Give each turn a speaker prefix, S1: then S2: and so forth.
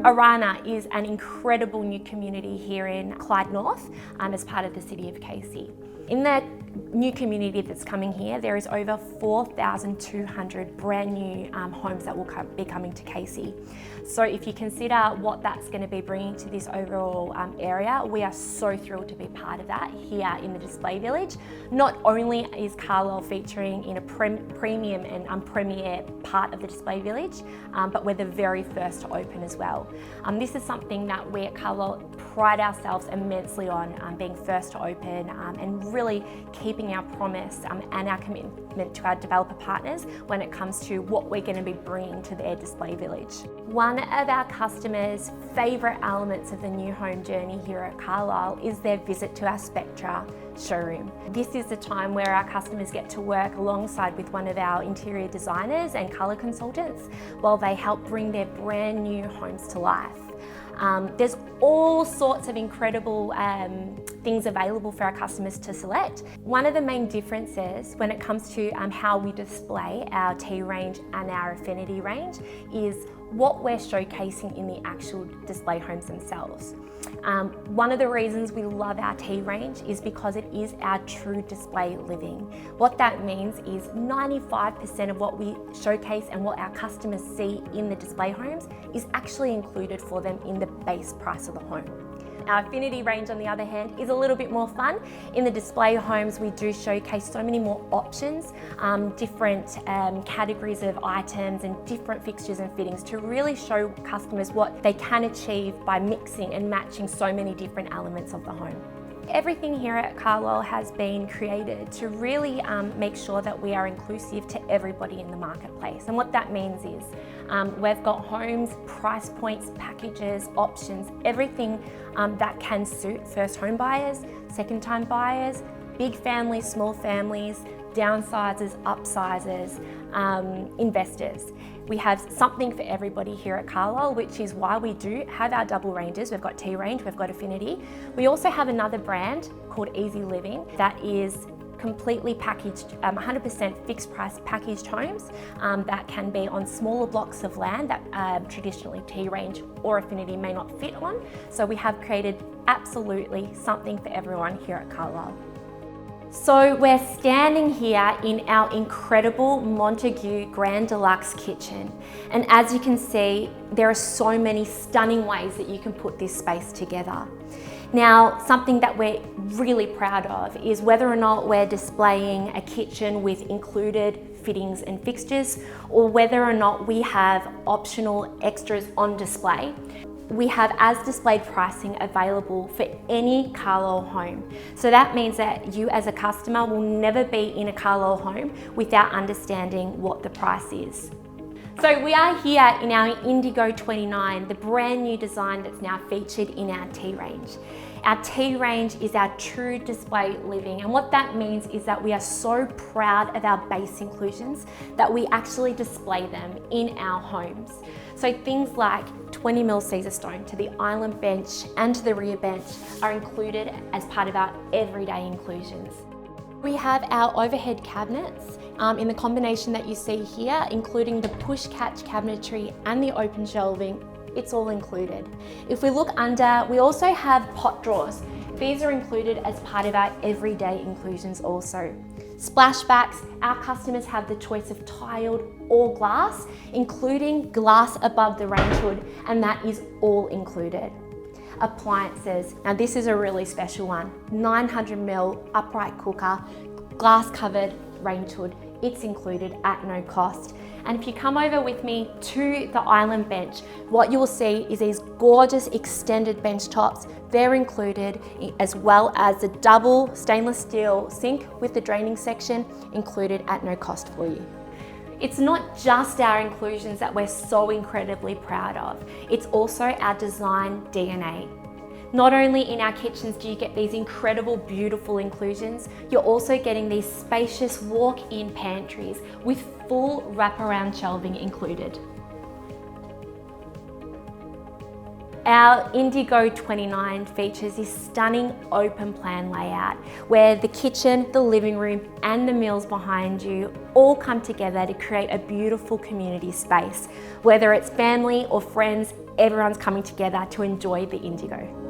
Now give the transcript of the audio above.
S1: Orana is an incredible new community here in Clyde North as part of the City of Casey. In the new community that's coming here, there is over 4,200 brand new homes that will be coming to Casey. So if you consider what that's going to be bringing to this overall area, we are so thrilled to be part of that here in the display village. Not only is Carlisle featuring in a premium and premier part of the display village, but we're the very first to open as well. This is something that we at Carlisle pride ourselves immensely on, being first to open and really keeping our promise and our commitment to our developer partners when it comes to what we're going to be bringing to their display village. One of our customers' favourite elements of the new home journey here at Carlisle is their visit to our Spectra Showroom. This is the time where our customers get to work alongside with one of our interior designers and colour consultants while they help bring their brand new homes to life. There's all sorts of incredible things available for our customers to select. One of the main differences when it comes to how we display our T range and our Affinity range is what we're showcasing in the actual display homes themselves. One of the reasons we love our T range is because it is our true display living. What that means is 95% of what we showcase and what our customers see in the display homes is actually included for them in the base price of the home. Our Affinity range, on the other hand, is a little bit more fun. In the display homes, we do showcase so many more options, different categories of items and different fixtures and fittings to really show customers what they can achieve by mixing and matching so many different elements of the home. Everything here at Carlisle has been created to really make sure that we are inclusive to everybody in the marketplace. And what that means is we've got homes, price points, packages, options, everything that can suit first home buyers, second time buyers, big families, small families, downsizers, upsizers, investors. We have something for everybody here at Carlisle, which is why we do have our double ranges. We've got T range, we've got Affinity. We also have another brand called Easy Living that is completely packaged, 100% fixed price packaged homes that can be on smaller blocks of land that traditionally T range or Affinity may not fit on. So we have created absolutely something for everyone here at Carlisle. So we're standing here in our incredible Montague Grand Deluxe kitchen. And as you can see, there are so many stunning ways that you can put this space together. Now, something that we're really proud of is whether or not we're displaying a kitchen with included fittings and fixtures, or whether or not we have optional extras on display. We have as displayed pricing available for any Carlisle home. So that means that you as a customer will never be in a Carlisle home without understanding what the price is. So we are here in our Indigo 29, the brand new design that's now featured in our T range. Our T range is our true display living, and what that means is that we are so proud of our base inclusions that we actually display them in our homes. So things like 20mm Caesar stone to the island bench and to the rear bench are included as part of our everyday inclusions. We have our overhead cabinets in the combination that you see here, including the push catch cabinetry and the open shelving. It's all included. If we look under, we also have pot drawers. These are included as part of our everyday inclusions also. Splashbacks, our customers have the choice of tiled or glass, including glass above the range hood, and that is all included. Appliances, now this is a really special one. 900mm upright cooker, glass covered range hood. It's included at no cost. And if you come over with me to the island bench, what you'll see is these gorgeous extended bench tops. They're included, as well as the double stainless steel sink with the draining section included at no cost for you. It's not just our inclusions that we're so incredibly proud of, it's also our design DNA. Not only in our kitchens do you get these incredible, beautiful inclusions, you're also getting these spacious walk-in pantries with full wraparound shelving included. Our Indigo 29 features this stunning open plan layout where the kitchen, the living room and the meals behind you all come together to create a beautiful community space. Whether it's family or friends, everyone's coming together to enjoy the Indigo.